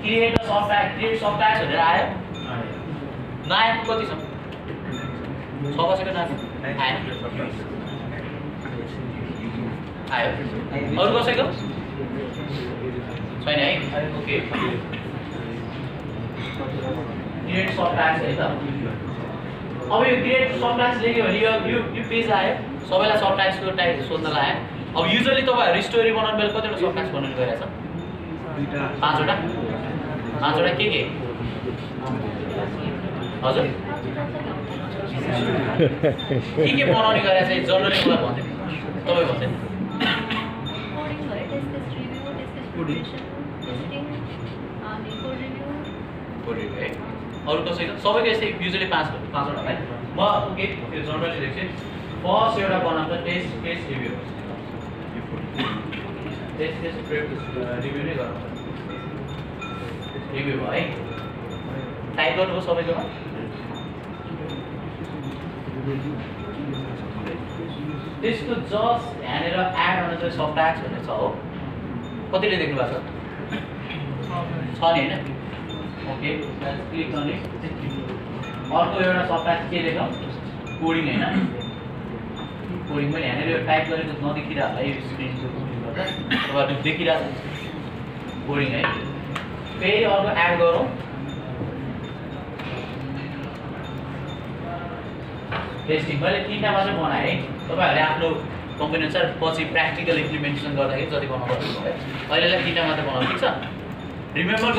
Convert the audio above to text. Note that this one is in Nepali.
क्रिएट सब ट्याक्स भनेर आयो नआएको कति छ 6 बसेको नआएको आयो अरु कसैको छैन है ओके क्रिएट सब ट्याक्स है त अब यो क्रिएट सब ट्याक्स लेख्यो भने यो पेज आयो सबैलाई सब ट्याक्सको टाइप सोध्नलाई आयो अब युजली तपाईहरु स्टोरी बनाउन बेला कतिवटा सब ट्याक्स बनाउन गइरहेछ 5वटा के हजुर के बनाउने गइरहेछ जनरली मलाई भन्दै तपाई भन्दै कोड रिभ्यु है अरु कसैको सबैको यस्तै युजली 5वटा है म ओके त्यो जनरली लेख्छु फर्स्ट एउटा बनाउँछ test case review test case review नै गर्नु रिभ्यु है टाइप गर्नुभयो सबैकोमा त्यसको जस्ट यहाँनिर एड गर्न चाहिँ सब ट्याक्स भन्ने छ हो कतिले देख्नु भएको छ नि हैन ओके क्लिक गर्ने अर्को एउटा सब ट्याक्स के लेखौँ कोडिङ हैन कोडिङ पनि यहाँनिर यो टाइप गरेको नदेखिरा होला यो स्क्रिनको गर्दा तपाईहरुले देखिरहेको कोडिङ है फेरि अर्को एड गरौँ टेस्टिङ मैले 3टा मात्र बनाए है तपाईहरुले आफ्नो कम्पनी अनुसार पछि प्र्याक्टिकल इम्प्लिमेन्टेसन गर्दाखेरि जति बनाउनु पर्छ है अहिलेलाई 3टा मात्र बनाउनु ठीक छ रिमेम्बर